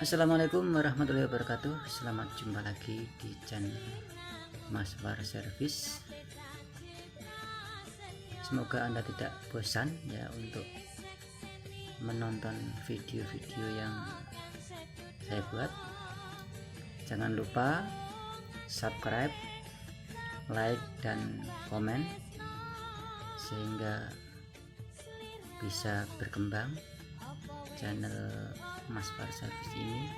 Assalamualaikum warahmatullahi wabarakatuh. Selamat jumpa lagi di channel Mas War Service. Semoga Anda tidak bosan ya untuk menonton video-video yang saya buat. Jangan lupa subscribe, like, dan komen sehingga bisa berkembang channel Mas War Service ini,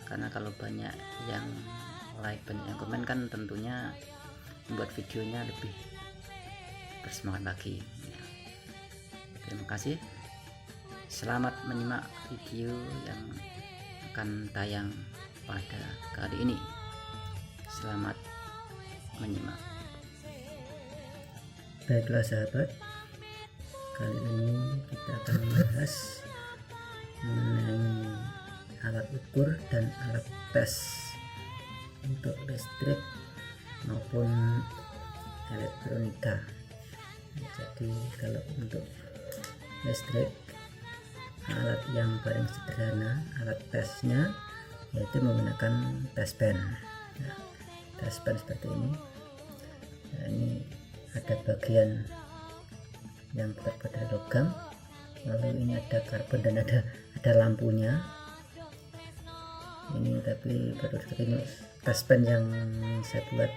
karena kalau banyak yang like, banyak yang komen kan tentunya membuat videonya lebih bersemangat lagi ya. Terima kasih, selamat menyimak video yang akan tayang pada kali ini. Selamat menyimak. Baiklah sahabat, kali ini kita akan membahas mengenai alat ukur dan alat tes untuk listrik maupun elektronika. Jadi kalau untuk listrik, alat yang paling sederhana, alat tesnya yaitu menggunakan tes pen. Nah, tes pen seperti ini. Nah, ini ada bagian yang terbuat dari logam, lalu ini ada karbon dan ada lampunya ini. Tapi baru ini tes pen yang saya buat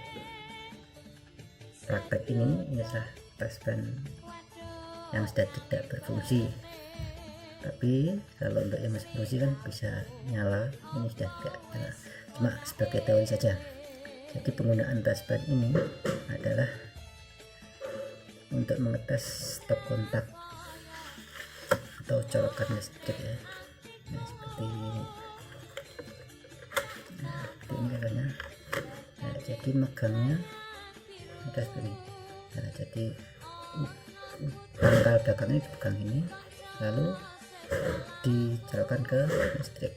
praktek ini adalah tes pen yang sudah tidak berfungsi, tapi kalau untuk yang masih berfungsi kan bisa nyala. Ini sudah tidak nyala, cuma sebagai teori saja. Jadi penggunaan tes pen ini adalah untuk mengetes stop kontak atau colokan listrik ya. Nah, seperti ini. Nah, seperti ini katanya. Nah, jadi megangnya ada seperti ini. Nah, jadi pangkal belakangnya dipegang ini, lalu dicolokan ke listrik.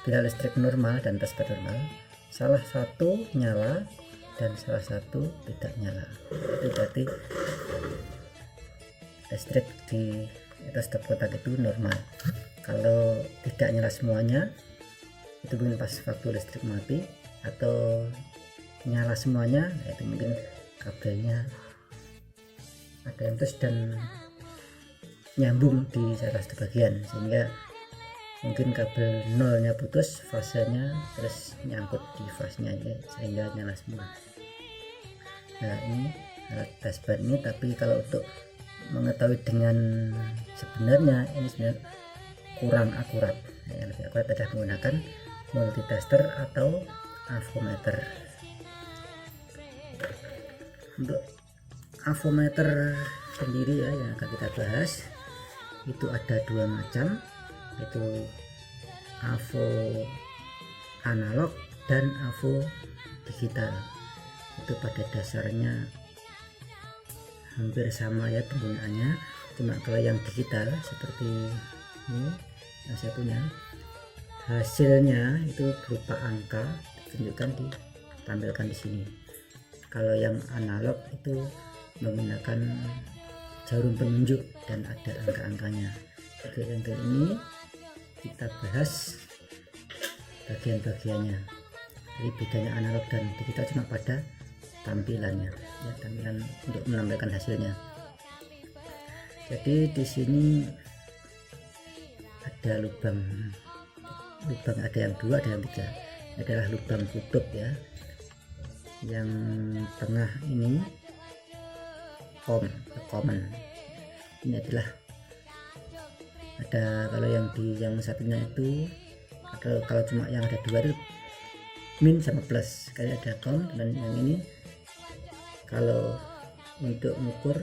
Bila listrik normal dan tes pen normal, salah satu nyala dan salah satu tidak nyala, itu berarti listrik di atas stop kontak itu normal. Kalau tidak nyala semuanya, itu mungkin pas waktu listrik mati, atau nyala semuanya, itu mungkin kabelnya ada yang putus dan nyambung di salah satu bagian, sehingga mungkin kabel nolnya putus, fasenya terus nyangkut di fasenya sehingga nyala semua. Nah, ini alat tes pen ini, tapi kalau untuk mengetahui dengan sebenarnya ini sebenarnya kurang akurat. Nah, yang lebih akurat adalah menggunakan multitester atau avometer. Untuk avometer sendiri ya, yang akan kita bahas itu ada dua macam, yaitu avo analog dan avo digital. Itu pada dasarnya hampir sama ya penggunaannya, cuma kalau yang digital seperti ini yang saya punya, hasilnya itu berupa angka ditunjukkan, ditampilkan di sini. Kalau yang analog itu menggunakan jarum penunjuk dan ada angka-angkanya. Oke, yang kali ini kita bahas bagian-bagiannya. Jadi bedanya analog dan digital cuma pada tampilannya ya, tampilan untuk menampilkan hasilnya. Jadi di sini ada lubang ada yang dua, ada yang tiga. Ini adalah lubang kutub ya, yang tengah ini common. Ini adalah ada, kalau yang di yang satunya itu ada, kalau cuma yang ada dua itu min sama plus, kali ada com, dan yang ini kalau untuk mengukur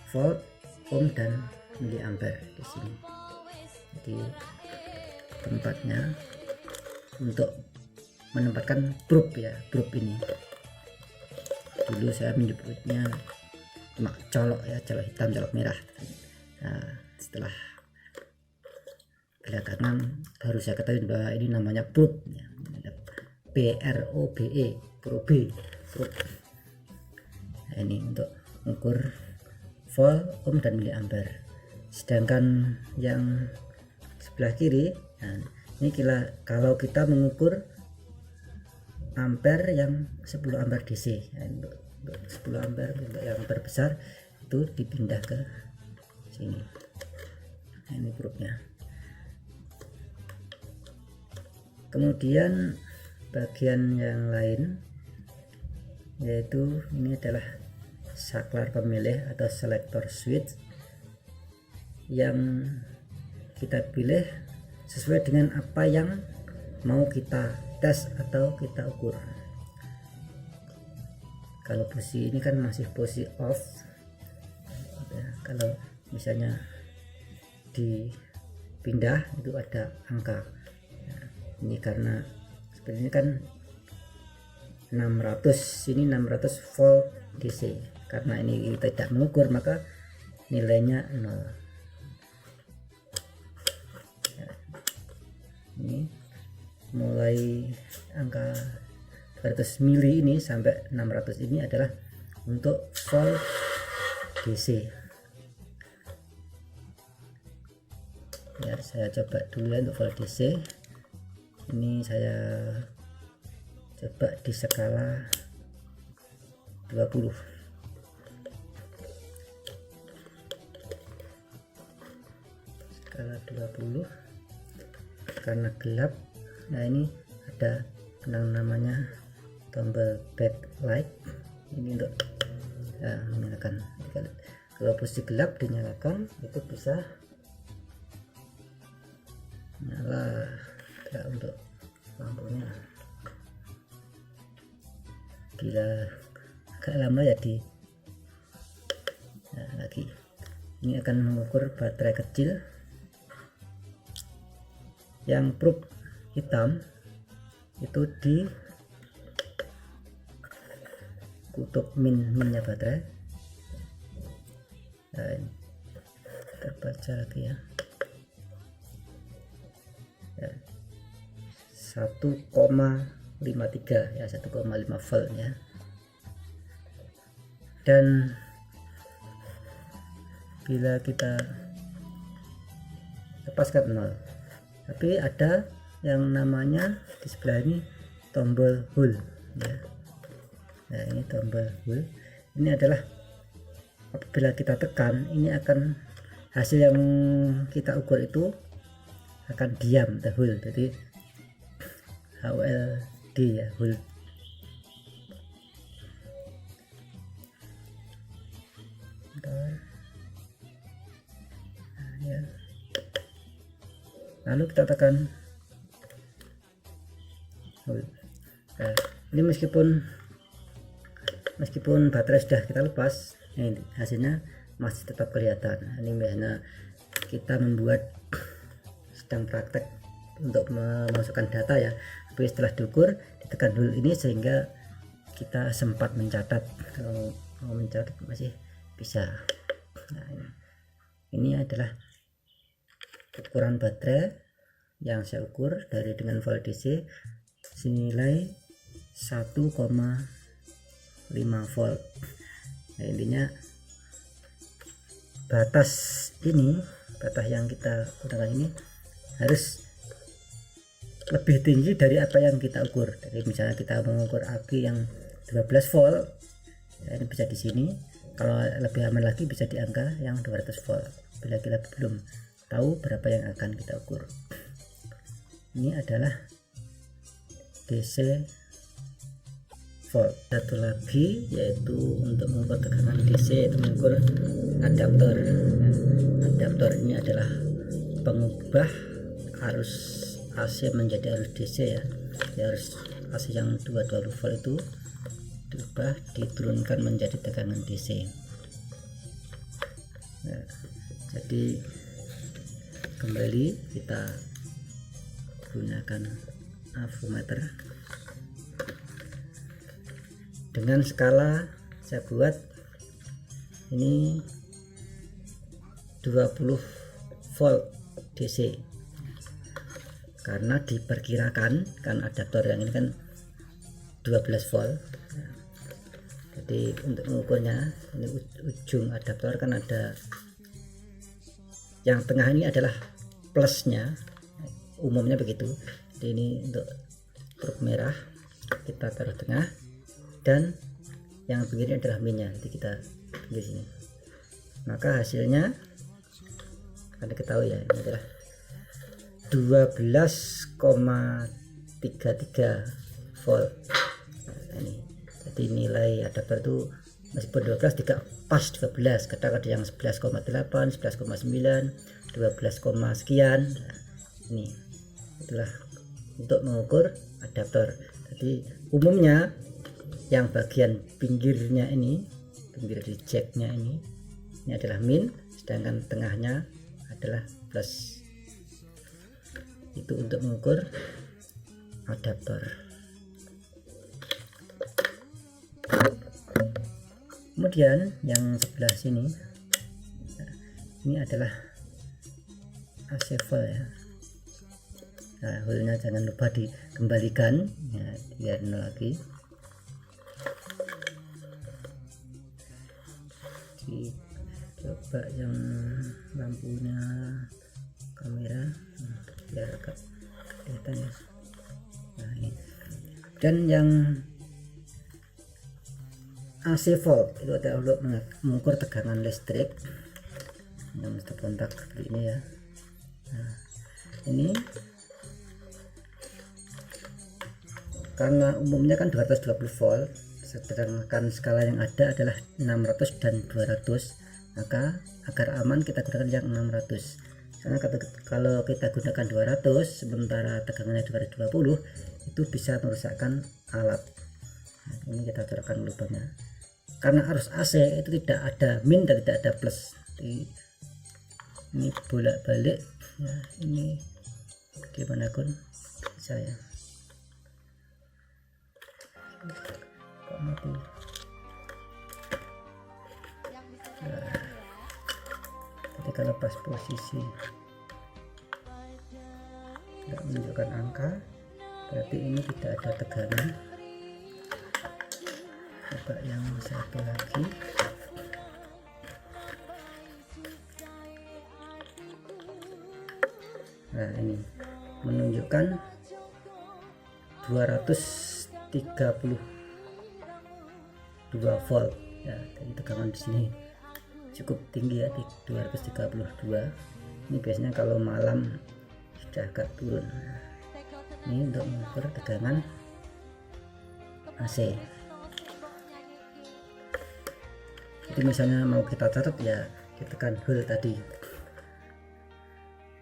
volt, ohm, dan miliampere di sini. Jadi tempatnya untuk menempatkan probe ya, probe ini. Dulu saya menyebutnya cuma colok ya, colok hitam, colok merah. Nah, setelah belakangan baru saya ketahui bahwa ini namanya probe ya. PROBE, probe. Nah, ini untuk mengukur volt, ohm, dan miliampere. Sedangkan yang sebelah kiri, nah, Ini kalau kita mengukur ampere yang 10 ampere DC ya, untuk 10 ampere untuk yang ampere besar itu dipindah ke sini. Nah, ini grupnya. Kemudian bagian yang lain yaitu ini adalah saklar pemilih atau selector switch yang kita pilih sesuai dengan apa yang mau kita tes atau kita ukur. Kalau posisi ini kan masih posisi off ya, kalau misalnya dipindah itu ada angka. Nah, ini karena seperti ini kan 600, ini 600 volt DC. Karena ini kita tidak mengukur maka nilainya 0. Ya, ini mulai angka 200 mili ini sampai 600 ini adalah untuk volt DC. Ya, saya coba dulu ya untuk volt DC. Ini saya coba di skala 20. Skala 20 karena gelap. Nah, ini ada namanya tombol backlight. Ini untuk ya, menyalakan. Kalau posisi gelap dinyalakan itu bisa nyala. Tidak untuk lampunya. Bila agak lama ya lagi. Ini akan mengukur baterai kecil yang probe hitam itu di kutub minnya baterai. Nah, terbaca lagi ya. 1,53 ya, 1,5 volt ya. Dan bila kita lepaskan 0, tapi ada yang namanya di sebelah ini tombol hold ya. Nah, ini tombol hold. Ini adalah apabila kita tekan, ini akan hasil yang kita ukur itu akan diam, hold. Jadi HOLD ya, hold. Nah, ya. Lalu kita tekan hold. Nah, ini meskipun baterai sudah kita lepas, ini hasilnya masih tetap kelihatan. Ini biasanya kita membuat sedang praktek untuk memasukkan data ya, tapi setelah diukur ditekan dulu ini sehingga kita sempat mencatat. Kalau mau mencatat masih bisa. Nah, ini adalah ukuran baterai yang saya ukur dari dengan volt DC senilai 1,5 volt. Nah, intinya batas yang kita gunakan ini harus lebih tinggi dari apa yang kita ukur. Jadi misalnya kita mengukur aki yang 12 volt ya, ini bisa di sini. Kalau lebih aman lagi bisa di angka yang 200 volt bila kita belum tahu berapa yang akan kita ukur. Ini adalah DC volt. Satu lagi yaitu untuk mengukur tekanan DC, itu mengukur adaptor. Adaptor ini adalah pengubah arus AC menjadi arus DC ya. Arus AC yang 220 volt itu diubah, diturunkan menjadi tekanan DC. Nah, jadi kembali kita gunakan avometer dengan skala saya buat ini 20 volt DC karena diperkirakan kan adaptor yang ini kan 12 volt. Jadi untuk mengukurnya ini ujung adaptor kan ada yang tengah ini adalah plusnya, umumnya begitu. Jadi ini untuk huruf merah kita taruh tengah, dan yang begini adalah minnya, nanti kita di sini. Maka hasilnya Anda ketahui ya, ini adalah 12,33 volt. Nah, ini jadi nilai adaptor itu meskipun 12 tidak pas 12, kadang ada yang 11,8, 11,9, 12, sekian. Nah, ini itulah untuk mengukur adaptor. Jadi umumnya yang bagian pinggirnya ini, pinggir di jacknya ini adalah min, sedangkan tengahnya adalah plus. Itu untuk mengukur adaptor. Kemudian yang sebelah sini, ini adalah AC volt ya. Nah, hole-nya jangan lupa dikembalikan ya, biar nol lagi. Jadi, coba yang lampunya kamera biar agak kelihatan ya. Nah, ini. Dan yang AC volt itu adalah untuk mengukur tegangan listrik yang step kontak seperti ini ya. Nah, ini karena umumnya kan 220 volt, sedangkan skala yang ada adalah 600 dan 200, maka agar aman kita gunakan yang 600. Karena kalau kita gunakan 200 sementara tegangannya 220 itu bisa merusakkan alat. Nah, ini kita turunkan lubangnya. Karena arus AC itu tidak ada min dan tidak ada plus. Jadi, ini bolak-balik ya, ini gimana pun saya kok mati. Nah, ketika lepas posisi tidak menunjukkan angka, berarti ini tidak ada tegangan. Coba yang satu lagi. Nah, ini menunjukkan 232 volt ya. Jadi tegangan di sini cukup tinggi ya, di 232. Ini biasanya kalau malam sudah agak turun. Nah, ini untuk mengukur tegangan AC. Jadi misalnya mau kita catat ya, ditekan hole tadi.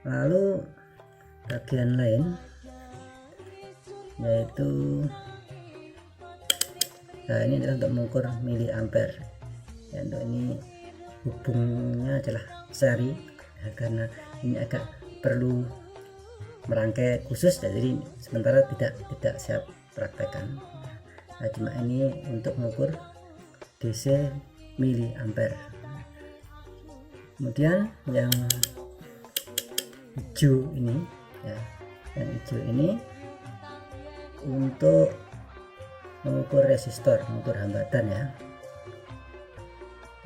Lalu bagian lain yaitu, nah ini adalah untuk mengukur miliampere ya. Untuk ini hubungnya adalah seri ya, karena ini agak perlu merangkai khusus ya, jadi sementara tidak saya praktekkan. Nah, cuma ini untuk mengukur DC miliampere. Kemudian yang hijau ini ya, yang hijau ini untuk mengukur resistor, mengukur hambatan ya.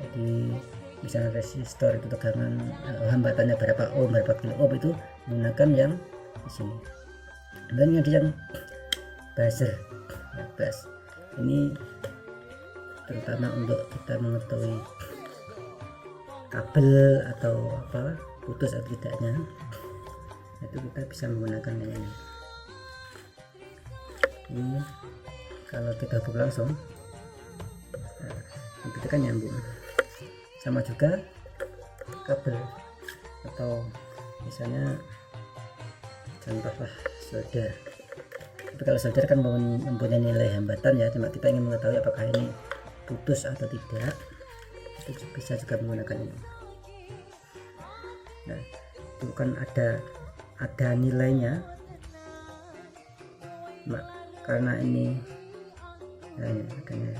Jadi misalnya resistor itu tegangan hambatannya berapa ohm, berapa kilo ohm, itu menggunakan yang di sini. Dan ini ada yang buzzer ya, buzz. Ini terutama untuk kita mengetahui kabel atau apa putus atau tidaknya, itu kita bisa menggunakan ini. Ini kalau kita hubung langsung, nah, itu kan nyambung. Sama juga kabel atau misalnya contohlah solder. Tapi kalau solder kan mempunyai nilai hambatan ya, cuma kita ingin mengetahui apakah ini putus atau tidak, itu bisa juga menggunakan ini. Nah, itu kan ada nilainya. Nah, karena ini nah ini adanya,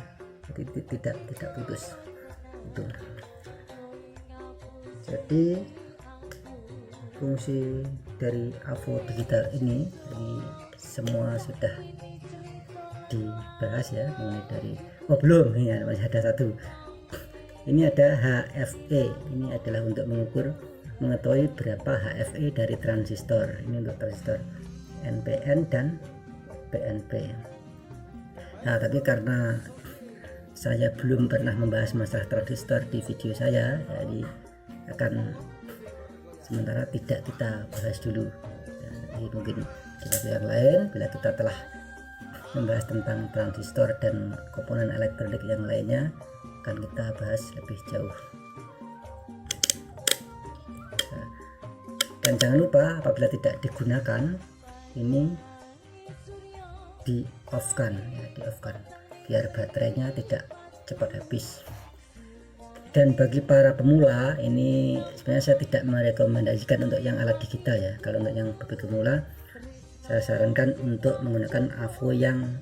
jadi tidak putus itu. Jadi fungsi dari AVO digital ini semua sudah dibahas ya, mulai dari belum ya, masih ada satu. Ini ada HFE, ini adalah untuk mengukur mengetahui berapa HFE dari transistor. Ini untuk transistor NPN dan PNP. Nah, tapi karena saya belum pernah membahas masalah transistor di video saya, jadi akan sementara tidak kita bahas dulu. Jadi mungkin di video yang lain bila kita telah membahas tentang transistor dan komponen elektronik yang lainnya, akan kita bahas lebih jauh. Nah, dan jangan lupa apabila tidak digunakan ini di off kan ya, di off kan biar baterainya tidak cepat habis. Dan bagi para pemula ini sebenarnya saya tidak merekomendasikan untuk yang alat digital ya. Kalau untuk yang bagi pemula saya sarankan untuk menggunakan AVO yang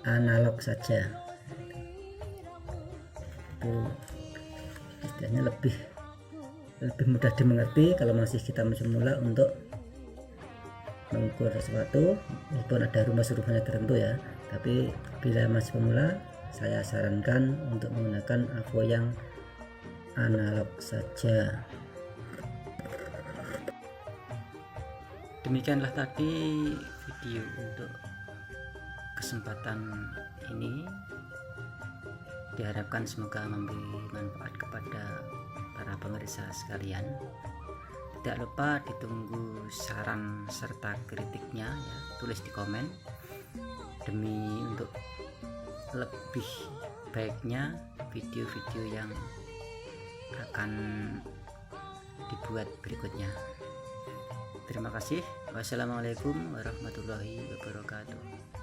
analog saja. Itu istilahnya lebih mudah dimengerti kalau masih kita masih mula untuk mengukur sesuatu, meskipun ada rumus-rumusnya tertentu ya, tapi bila masih pemula saya sarankan untuk menggunakan AVO yang analog saja. Demikianlah tadi video untuk kesempatan ini, diharapkan semoga memberi manfaat kepada para pemirsa sekalian. Tidak lupa ditunggu saran serta kritiknya ya, tulis di komen demi untuk lebih baiknya video-video yang akan dibuat berikutnya. Terima kasih. Wassalamualaikum warahmatullahi wabarakatuh.